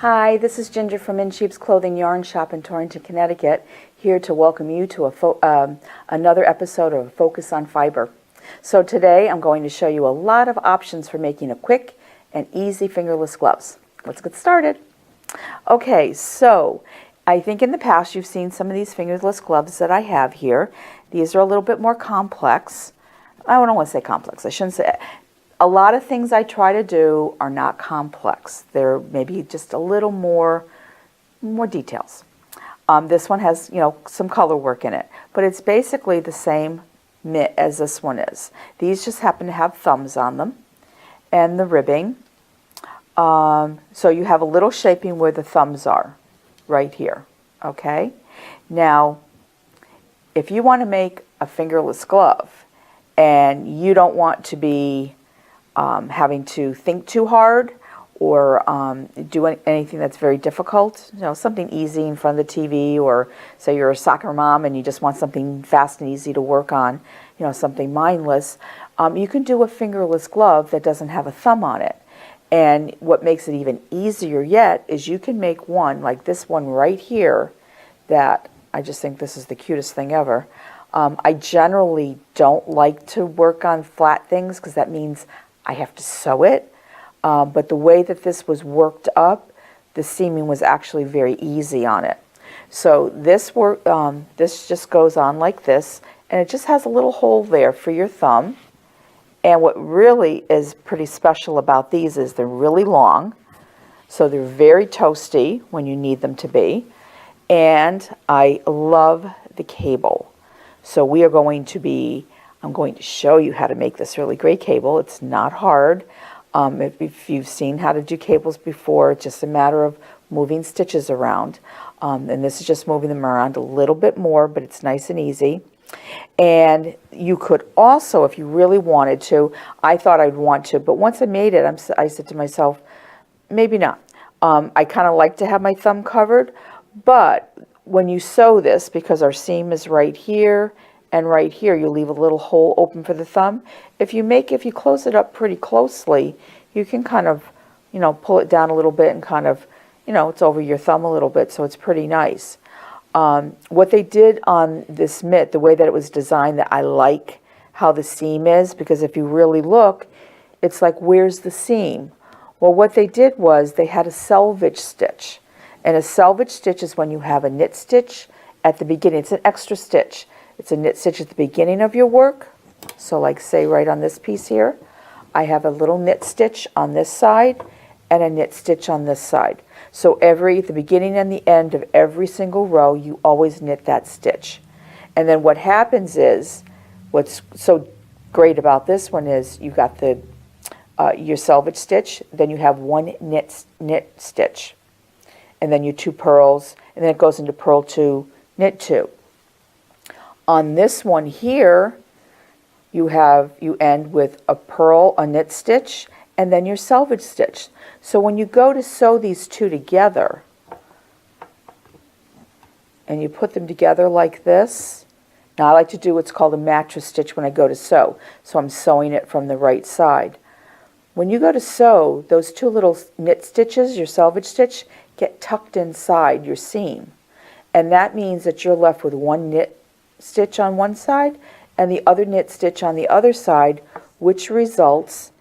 Hi, this is Ginger from In Sheep's Clothing Yarn Shop in Torrington, Connecticut, here to welcome you to another episode of Focus on Fiber. So today I'm going to show you a lot of options for making a quick and easy fingerless gloves. Let's get started. Okay, so I think in the past you've seen some of these fingerless gloves that I have here. These are a little bit more complex. I don't want to say complex. I shouldn't say. A lot of things I try to do are not complex. They're maybe just a little more details. This one has, some color work in it, but it's basically the same mitt as this one is. These just happen to have thumbs on them and the ribbing. So you have a little shaping where the thumbs are, right here. Okay. Now, if you want to make a fingerless glove and you don't want to be having to think too hard or do anything that's very difficult, something easy in front of the TV, or say you're a soccer mom and you just want something fast and easy to work on, something mindless, you can do a fingerless glove that doesn't have a thumb on it. And what makes it even easier yet is you can make one like this one right here that I just think this is the cutest thing ever. I generally don't like to work on flat things because that means I have to sew it, but the way that this was worked up, the seaming was actually very easy on it. So this just goes on like this, and it just has a little hole there for your thumb. And what really is pretty special about these is they're really long, so they're very toasty when you need them to be. And I love the cable. So we are going to be I'm going to show you how to make this really great cable. It's not hard. If you've seen how to do cables before, it's just a matter of moving stitches around. And this is just moving them around a little bit more, but it's nice and easy. And you could also, if you really wanted to, I thought I'd want to, but once I made it, I said to myself, maybe not. I kind of like to have my thumb covered, but when you sew this, because our seam is right here, and right here you leave a little hole open for the thumb. If you close it up pretty closely, you can kind of, pull it down a little bit and kind of, it's over your thumb a little bit, so it's pretty nice. What they did on this mitt, the way that it was designed, that I like how the seam is, because if you really look, it's like, where's the seam? Well, what they did was they had a selvage stitch. And a selvage stitch is when you have a knit stitch at the beginning. It's an extra stitch. It's a knit stitch at the beginning of your work. So like say right on this piece here, I have a little knit stitch on this side and a knit stitch on this side. So the beginning and the end of every single row, you always knit that stitch. And then what happens is, what's so great about this one is you got your selvage stitch, then you have one knit stitch, and then your 2 purls, and then it goes into purl 2, knit 2. On this one here, you end with a purl, a knit stitch, and then your selvage stitch. So when you go to sew these two together, and you put them together like this, now I like to do what's called a mattress stitch when I go to sew. So I'm sewing it from the right side. When you go to sew, those 2 little knit stitches, your selvage stitch, get tucked inside your seam. And that means that you're left with one knit stitch on one side and the other knit stitch on the other side, which results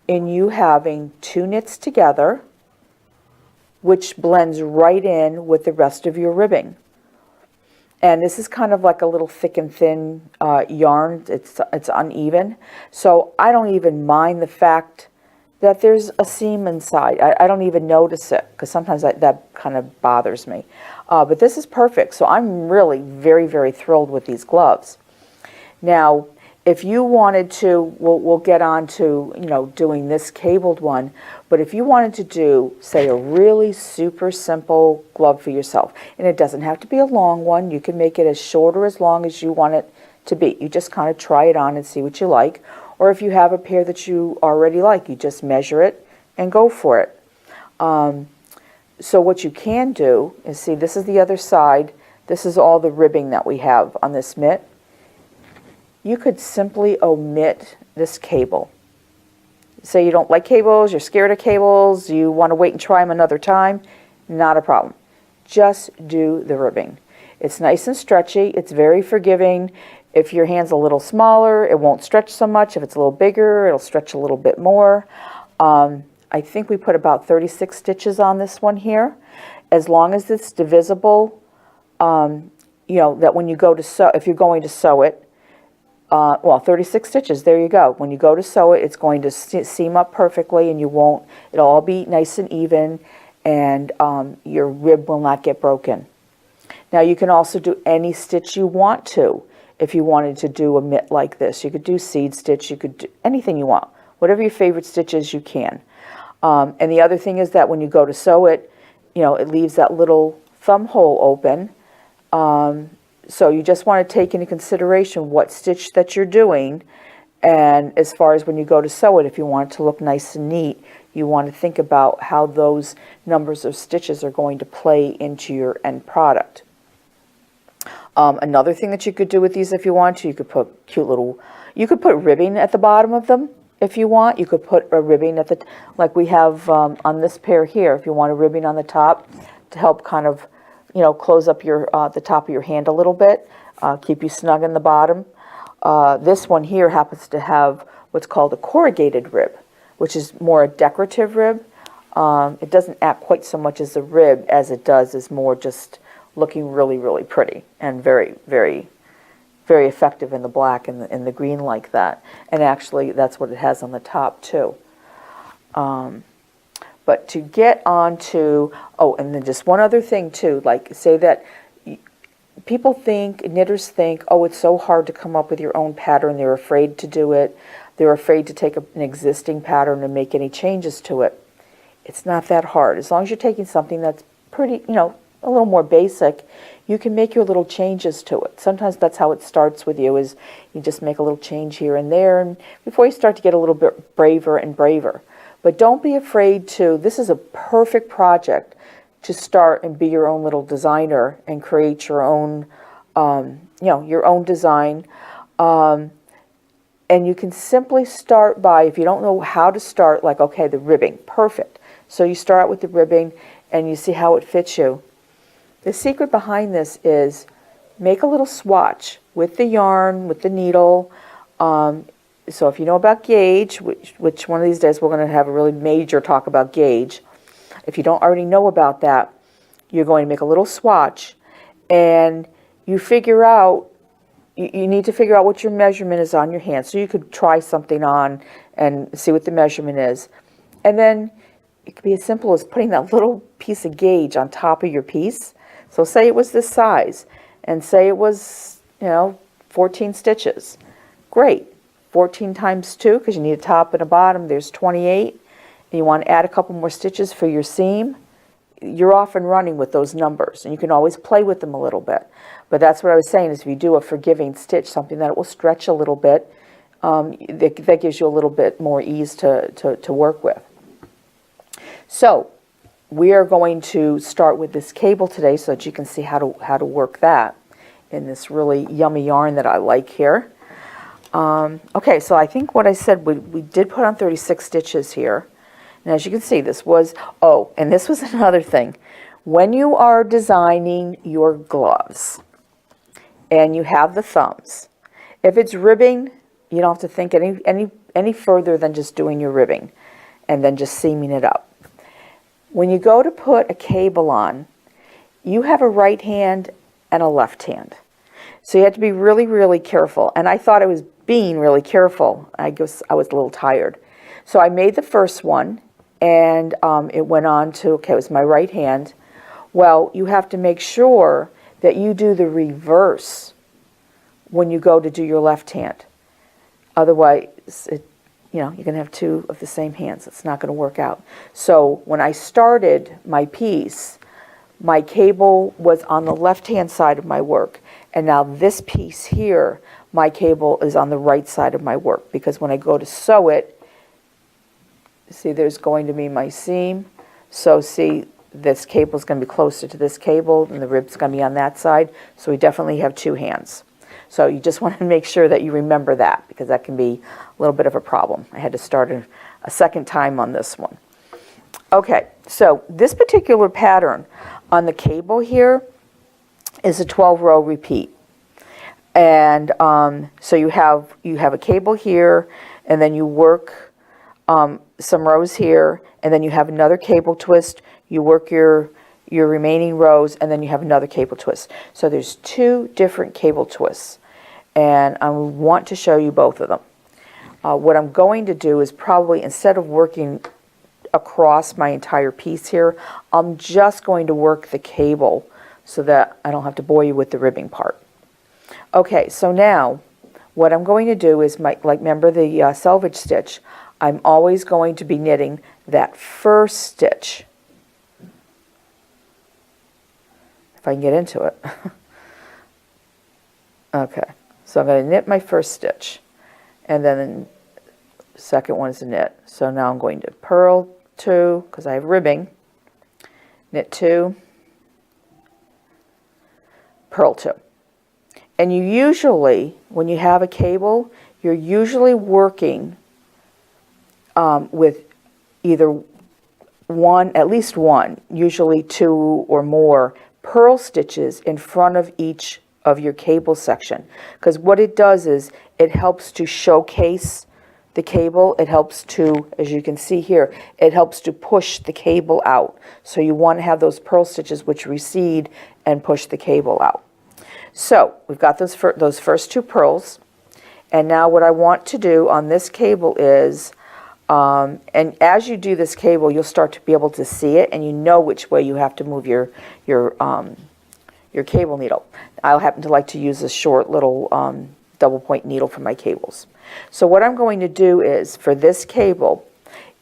in you having 2 knits together, which blends right in with the rest of your ribbing. And this is kind of like a little thick and thin yarn. It's uneven, so I don't even mind the fact that there's a seam inside. I don't even notice it, because sometimes that kind of bothers me. But this is perfect, so I'm really very, very thrilled with these gloves. Now, if you wanted to, we'll get on to, doing this cabled one, but if you wanted to do, say, a really super simple glove for yourself, and it doesn't have to be a long one, you can make it as short or as long as you want it to be. You just kind of try it on and see what you like. Or if you have a pair that you already like, you just measure it and go for it. So what you can do is, see, this is the other side. This is all the ribbing that we have on this mitt. You could simply omit this cable. Say you don't like cables, you're scared of cables, you want to wait and try them another time, not a problem. Just do the ribbing. It's nice and stretchy. It's very forgiving. If your hand's a little smaller, it won't stretch so much. If it's a little bigger, it'll stretch a little bit more. I think we put about 36 stitches on this one here. As long as it's divisible, you know, that when you go to sew, if you're going to sew it, well, 36 stitches, there you go. When you go to sew it, it's going to seam up perfectly, and you won't, it'll all be nice and even, and your rib will not get broken. Now you can also do any stitch you want to. If you wanted to do a mitt like this, you could do seed stitch, you could do anything you want. Whatever your favorite stitch is, you can. And the other thing is that when you go to sew it, you know, it leaves that little thumb hole open. So you just want to take into consideration what stitch that you're doing. And as far as when you go to sew it, if you want it to look nice and neat, you want to think about how those numbers of stitches are going to play into your end product. Another thing that you could do with these if you want to, you could put you could put ribbing at the bottom of them if you want. You could put a ribbing at the, like we have on this pair here, if you want a ribbing on the top to help kind of, you know, close up your the top of your hand a little bit, keep you snug in the bottom. This one here happens to have what's called a corrugated rib, which is more a decorative rib. It doesn't act quite so much as a rib as it does as more just looking really, really pretty and very, very, very effective in the black and the green like that. And actually, that's what it has on the top too. But to get on to, oh, and then just one other thing too, like say that people think, knitters think, oh, it's so hard to come up with your own pattern. They're afraid to do it. They're afraid to take an existing pattern and make any changes to it. It's not that hard. As long as you're taking something that's pretty, you know, a little more basic, you can make your little changes to it. Sometimes that's how it starts with you, is you just make a little change here and there, and before you start to get a little bit braver and braver. But don't be afraid to, this is a perfect project to start and be your own little designer and create your own, you know, your own design. And you can simply start by, if you don't know how to start, like, okay, the ribbing, perfect. So you start out with the ribbing and you see how it fits you. The secret behind this is make a little swatch with the yarn, with the needle. So if you know about gauge, which one of these days we're going to have a really major talk about gauge. If you don't already know about that, you're going to make a little swatch, and you figure out, you need to figure out what your measurement is on your hand. So you could try something on and see what the measurement is. And then it could be as simple as putting that little piece of gauge on top of your piece. So say it was this size, and say it was, you know, 14 stitches. Great. 14 times 2, because you need a top and a bottom, there's 28. And you want to add a couple more stitches for your seam. You're off and running with those numbers, and you can always play with them a little bit. But that's what I was saying, is if you do a forgiving stitch, something that it will stretch a little bit, that gives you a little bit more ease to work with. So we are going to start with this cable today so that you can see how to work that in this really yummy yarn that I like here. Okay, so I think what I said, we did put on 36 stitches here. And as you can see, this was, oh, and this was another thing. When you are designing your gloves and you have the thumbs, if it's ribbing, you don't have to think any further than just doing your ribbing and then just seaming it up. When you go to put a cable on, you have a right hand and a left hand. So you have to be really, really careful. And I thought I was being really careful. I guess I was a little tired. So I made the first one, and it went on to, okay, it was my right hand. Well, you have to make sure that you do the reverse when you go to do your left hand. Otherwise, you know, you're going to have two of the same hands. It's not going to work out. So when I started my piece, my cable was on the left-hand side of my work. And now this piece here, my cable is on the right side of my work, because when I go to sew it, see, there's going to be my seam. So see, this cable is going to be closer to this cable, and the rib's going to be on that side. So we definitely have two hands. So you just want to make sure that you remember that, because that can be a little bit of a problem. I had to start a second time on this one. Okay, so this particular pattern on the cable here is a 12-row repeat. And so you have a cable here, and then you work some rows here, and then you have another cable twist. You work your remaining rows, and then you have another cable twist. So there's 2 different cable twists, and I want to show you both of them. What I'm going to do is probably, instead of working across my entire piece here, I'm just going to work the cable so that I don't have to bore you with the ribbing part. Okay, so now what I'm going to do is, remember the selvage stitch, I'm always going to be knitting that first stitch. If I can get into it. Okay, so I'm going to knit my first stitch, and then the second one is a knit. So now I'm going to purl 2, because I have ribbing, knit 2, purl 2. And you usually, when you have a cable, you're usually working with either at least one, usually 2 or more purl stitches in front of each of your cable section. Because what it does is it helps to showcase the cable. It helps to, as you can see here, it helps to push the cable out. So you want to have those purl stitches which recede and push the cable out. So we've got those first 2 purls, and now what I want to do on this cable is, and as you do this cable, you'll start to be able to see it, and you know which way you have to move your cable needle. I happen to like to use a short little double point needle for my cables. So what I'm going to do is, for this cable,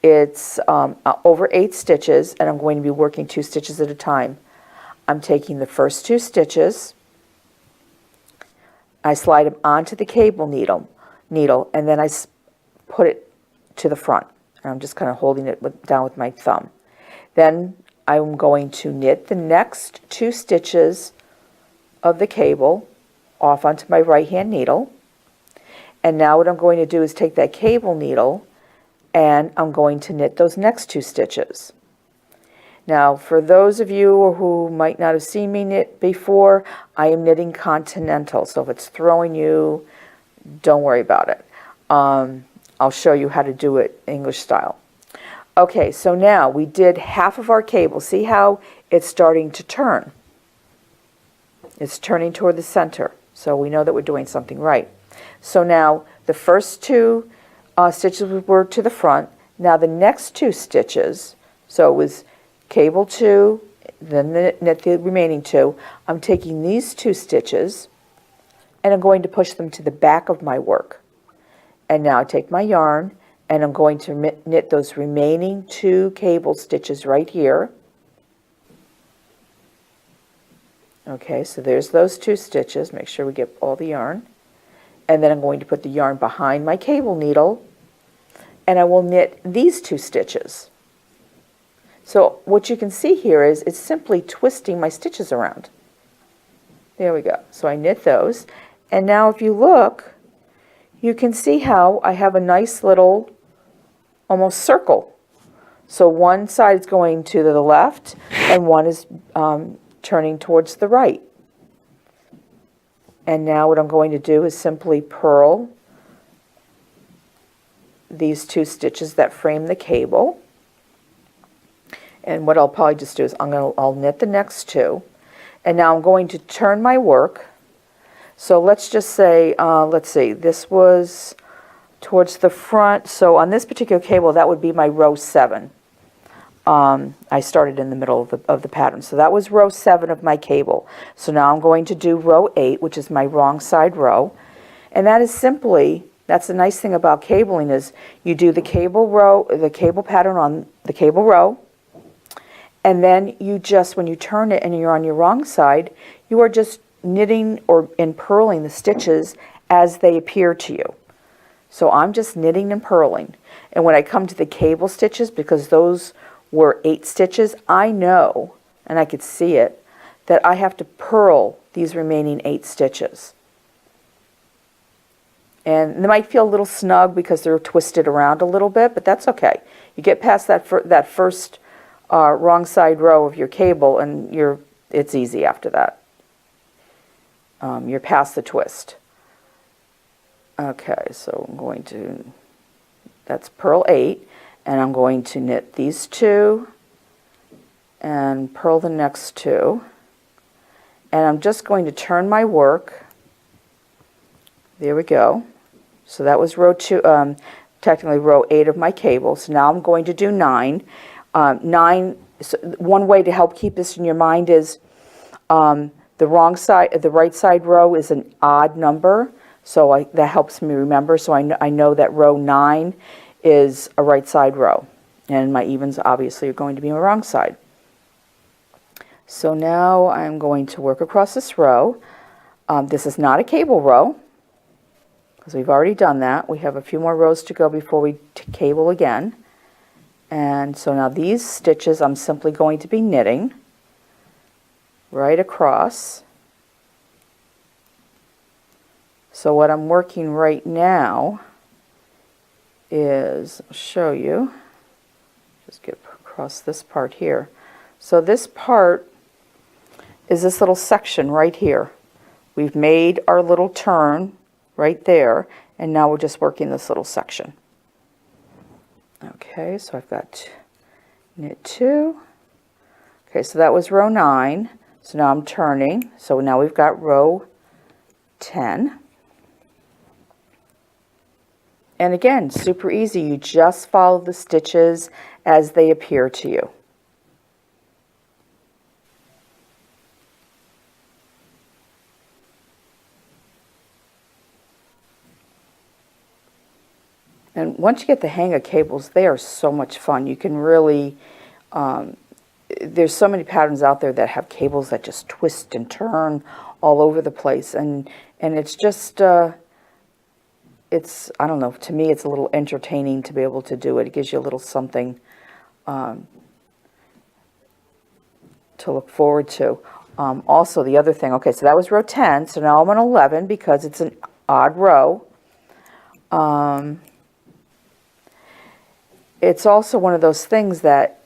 it's over 8 stitches, and I'm going to be working 2 stitches at a time. I'm taking the first 2 stitches, I slide them onto the cable needle, and then I put it to the front. And I'm just kind of holding it down with my thumb. Then I'm going to knit the next 2 stitches of the cable off onto my right hand needle. And now what I'm going to do is take that cable needle, and I'm going to knit those next 2 stitches. Now, for those of you who might not have seen me knit before, I am knitting continental. So if it's throwing you, don't worry about it. I'll show you how to do it English style. Okay, so now we did half of our cable. See how it's starting to turn? It's turning toward the center. So we know that we're doing something right. So now the first 2 stitches were to the front. Now the next 2 stitches, so it was cable 2, then knit the remaining 2. I'm taking these 2 stitches, and I'm going to push them to the back of my work. And now I take my yarn, and I'm going to knit those remaining 2 cable stitches right here. Okay, so there's those 2 stitches. Make sure we get all the yarn. And then I'm going to put the yarn behind my cable needle, and I will knit these 2 stitches. So what you can see here is it's simply twisting my stitches around. There we go. So I knit those. And now if you look, you can see how I have a nice little almost circle. So one side is going to the left, and one is turning towards the right. And now what I'm going to do is simply purl these 2 stitches that frame the cable. And what I'll probably just do is I'll knit the next 2. And now I'm going to turn my work. So let's just say, let's see, this was towards the front. So on this particular cable, that would be my row 7. I started in the middle of the pattern. So that was row 7 of my cable. So now I'm going to do row 8, which is my wrong side row. And that is simply, that's the nice thing about cabling, is you do the cable row, the cable pattern on the cable row. And then you just, when you turn it and you're on your wrong side, you are just knitting and purling the stitches as they appear to you. So I'm just knitting and purling. And when I come to the cable stitches, because those were 8 stitches, I know, and I could see it, that I have to purl these remaining 8 stitches. And they might feel a little snug because they're twisted around a little bit, but that's okay. You get past that first wrong side row of your cable, and it's easy after that. You're past the twist. Okay, so I'm going to, that's purl 8, and I'm going to knit these 2 and purl the next 2, and I'm just going to turn my work. There we go. So that was row 2, technically row 8 of my cable. So now I'm going to do 9. 9. So one way to help keep this in your mind is the right side row is an odd number, so that helps me remember. So I know that row 9 is a right side row, and my evens obviously are going to be my wrong side. So now I'm going to work across this row. This is not a cable row, because we've already done that. We have a few more rows to go before we cable again. And so now these stitches I'm simply going to be knitting right across. So what I'm working right now is, I'll show you, just get across this part here. So this part is this little section right here. We've made our little turn right there, and now we're just working this little section. Okay, so I've got knit 2. Okay, so that was row 9. So now I'm turning. So now we've got row 10. And again, super easy. You just follow the stitches as they appear to you. And once you get the hang of cables, they are so much fun. You can really, there's so many patterns out there that have cables that just twist and turn all over the place. And it's just, it's, I don't know, to me it's a little entertaining to be able to do it. It gives you a little something to look forward to. Also, the other thing, okay, so that was row 10. So now I'm on 11 because it's an odd row. It's also one of those things that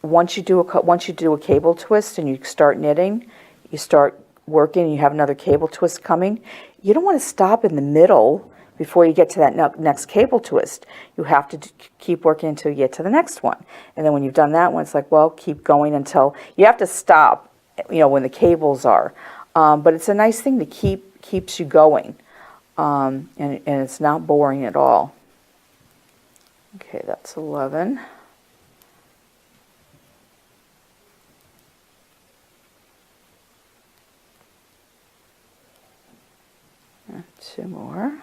once you do a cable twist and you start knitting, you start working and you have another cable twist coming, you don't want to stop in the middle before you get to that next cable twist. You have to keep working until you get to the next one. And then when you've done that one, it's like, well, keep going until you have to stop, you know, when the cables are. But it's a nice thing to keeps you going, and it's not boring at all. Okay, that's 11. And 2 more.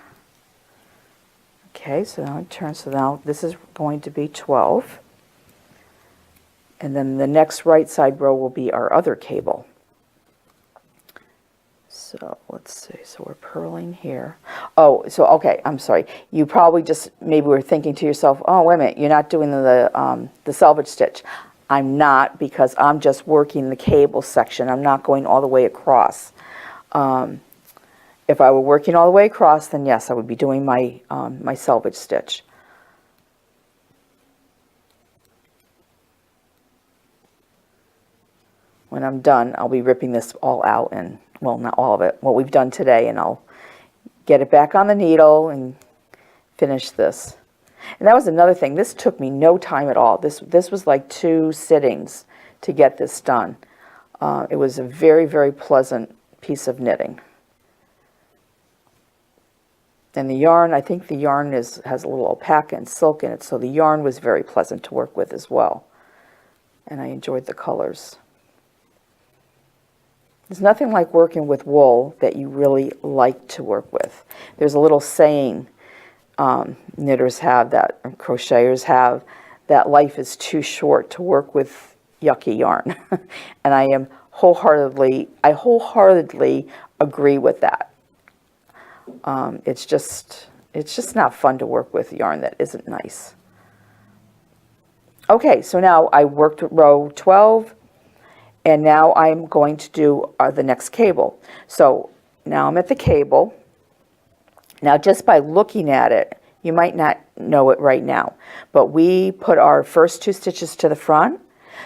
Okay, so now it turns, so now this is going to be 12. And then the next right side row will be our other cable. So let's see, so we're purling here. Oh, so okay, I'm sorry. You probably just maybe were thinking to yourself, oh, wait a minute, you're not doing the selvage stitch. I'm not, because I'm just working the cable section. I'm not going all the way across. If I were working all the way across, then yes, I would be doing my, my selvage stitch. When I'm done, I'll be ripping this all out, and well, not all of it, what we've done today, and I'll get it back on the needle and finish this. And that was another thing. This took me no time at all. This was like 2 sittings to get this done. It was a very, very pleasant piece of knitting. And the yarn, I think the yarn has a little alpaca and silk in it, so the yarn was very pleasant to work with as well. And I enjoyed the colors. There's nothing like working with wool that you really like to work with. There's a little saying knitters have, that crocheters have, that life is too short to work with yucky yarn. And I wholeheartedly agree with that. It's just not fun to work with yarn that isn't nice. Okay, so now I worked row 12. And now I'm going to do the next cable. So now I'm at the cable. Now just by looking at it, you might not know it right now, but we put our first 2 stitches to the front.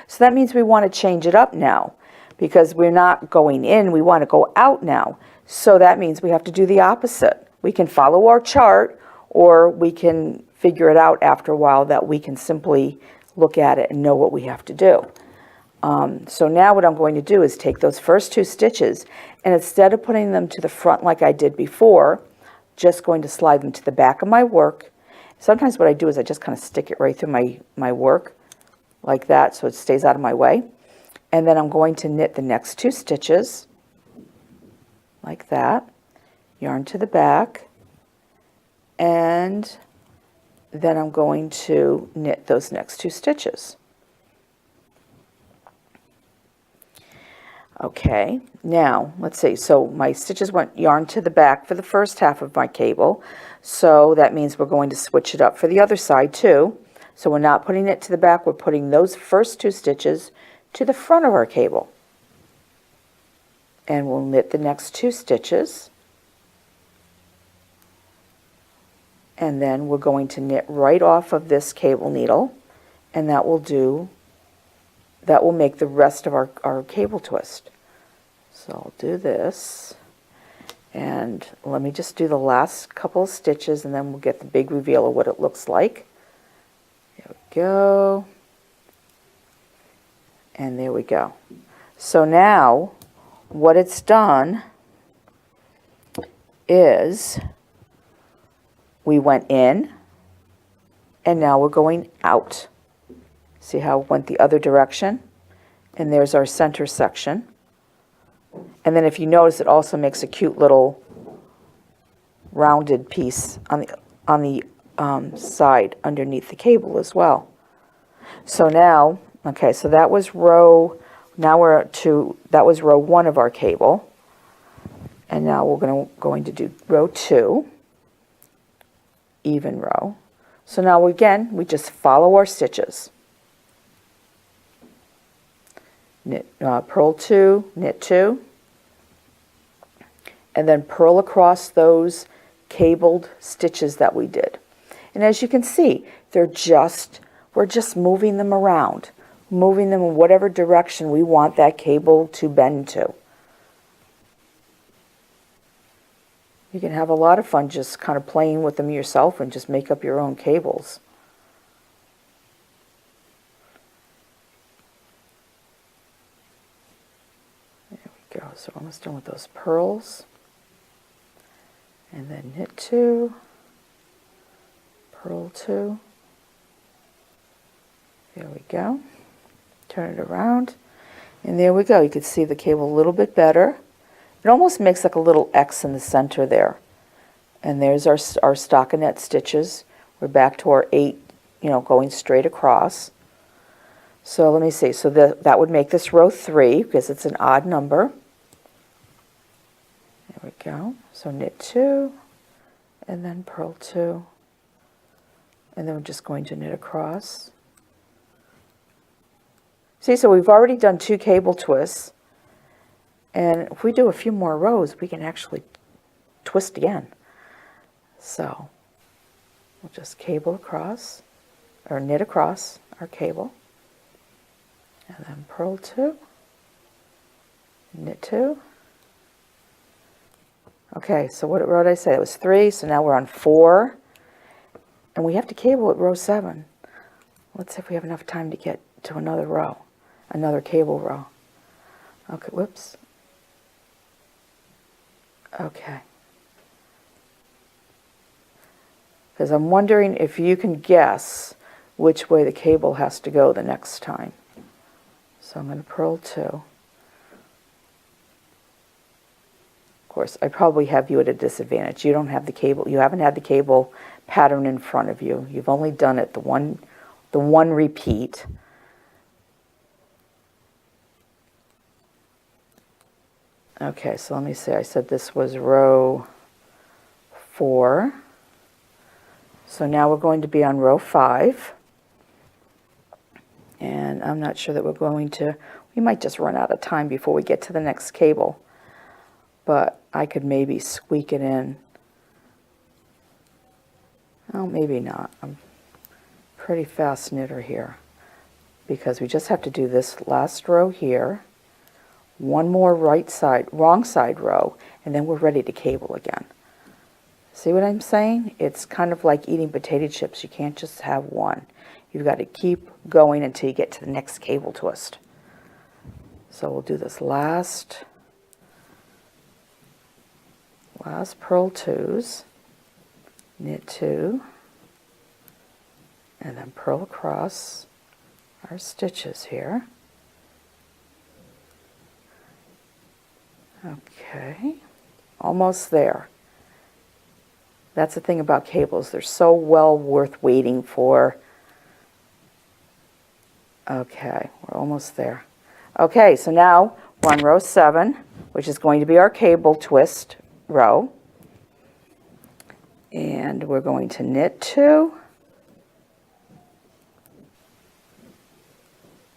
So that means we want to change it up now because we're not going in, we want to go out now. So that means we have to do the opposite. We can follow our chart, or we can figure it out after a while that we can simply look at it and know what we have to do. So now what I'm going to do is take those first 2 stitches, and instead of putting them to the front like I did before, just going to slide them to the back of my work. Sometimes what I do is I just kind of stick it right through my work like that so it stays out of my way. And then I'm going to knit the next 2 stitches like that, yarn to the back, and then I'm going to knit those next 2 stitches. Okay, now let's see, so my stitches went yarn to the back for the first half of my cable, so that means we're going to switch it up for the other side too. So we're not putting it to the back, we're putting those first 2 stitches to the front of our cable. And we'll knit the next 2 stitches, and then we're going to knit right off of this cable needle, and that will make the rest of our cable twist. So I'll do this, and let me just do the last couple of stitches, and then we'll get the big reveal of what it looks like. There we go. And there we go. So now what it's done is we went in, and now we're going out. See how it went the other direction? And there's our center section. And then if you notice, it also makes a cute little rounded piece on the side underneath the cable as well. So now, okay, so that was row, now we're to, that was row 1 of our cable. And now we're going to do row 2, even row. So now again, we just follow our stitches. Knit, purl 2, knit 2, and then purl across those cabled stitches that we did. And as you can see, we're just moving them around, moving them in whatever direction we want that cable to bend to. You can have a lot of fun just kind of playing with them yourself and just make up your own cables. Go. So almost done with those purls, and then knit 2, purl 2, there we go, turn it around, and there we go. You can see the cable a little bit better. It almost makes like a little X in the center there, and there's our stockinette stitches. We're back to our 8, going straight across. So let me see, so that would make this row 3 because it's an odd number. There we go. So knit 2, and then purl 2, and then we're just going to knit across. See, so we've already done 2 cable twists, and if we do a few more rows, we can actually twist again. So we'll just cable across, or knit across our cable, and then purl 2, knit 2. Okay, so what row did I say? It was 3, so now we're on 4. And we have to cable at row 7. Let's see if we have enough time to get to another row, another cable row. Okay, whoops. Okay. Because I'm wondering if you can guess which way the cable has to go the next time. So I'm going to purl 2. Of course, I probably have you at a disadvantage. You don't have the cable. You haven't had the cable pattern in front of you. You've only done it the one repeat. Okay, so let me see. I said this was row 4. So now we're going to be on row 5. And I'm not sure that we're going to, we might just run out of time before we get to the next cable. But I could maybe squeak it in. Oh, maybe not. I'm a pretty fast knitter here. because we just have to do this last row here, one more wrong side row, and then we're ready to cable again. See what I'm saying? It's kind of like eating potato chips. You can't just have one. You've got to keep going until you get to the next cable twist. So we'll do this last purl twos, knit 2, and then purl across our stitches here. Okay, almost there. That's the thing about cables. They're so well worth waiting for. Okay, we're almost there. Okay, so now we're on row 7, which is going to be our cable twist row. And we're going to knit 2,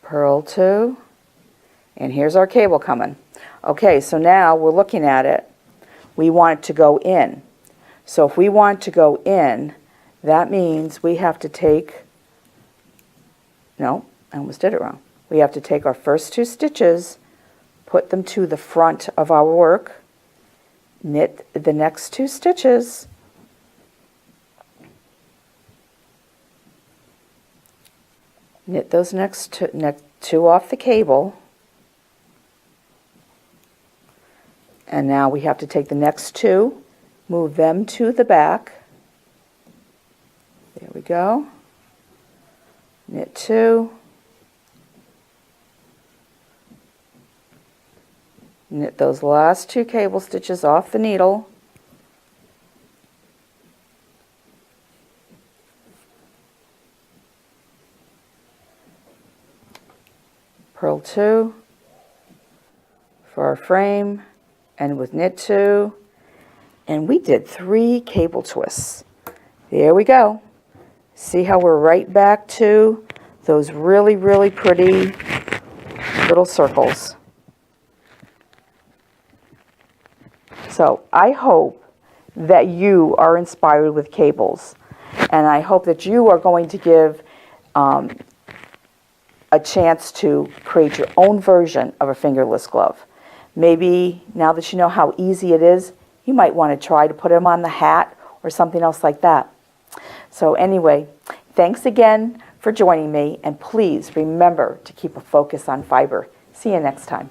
purl 2, and here's our cable coming. Okay, so now we're looking at it. We want it to go in. So if we want to go in, that means we have to take, no, I almost did it wrong. We have to take our first 2 stitches, put them to the front of our work, knit the next 2 stitches, knit those next 2 off the cable, and now we have to take the next 2, move them to the back. There we go. Knit 2. Knit those last 2 cable stitches off the needle. Purl 2 for our frame, and with knit 2, and we did 3 cable twists. There we go. See how we're right back to those really, really pretty little circles. So I hope that you are inspired with cables, and I hope that you are going to give a chance to create your own version of a fingerless glove. Maybe now that you know how easy it is, you might want to try to put them on the hat or something else like that. So anyway, thanks again for joining me, and please remember to keep a focus on fiber. See you next time.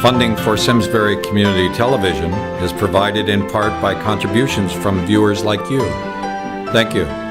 Funding for Simsbury Community Television is provided in part by contributions from viewers like you. Thank you.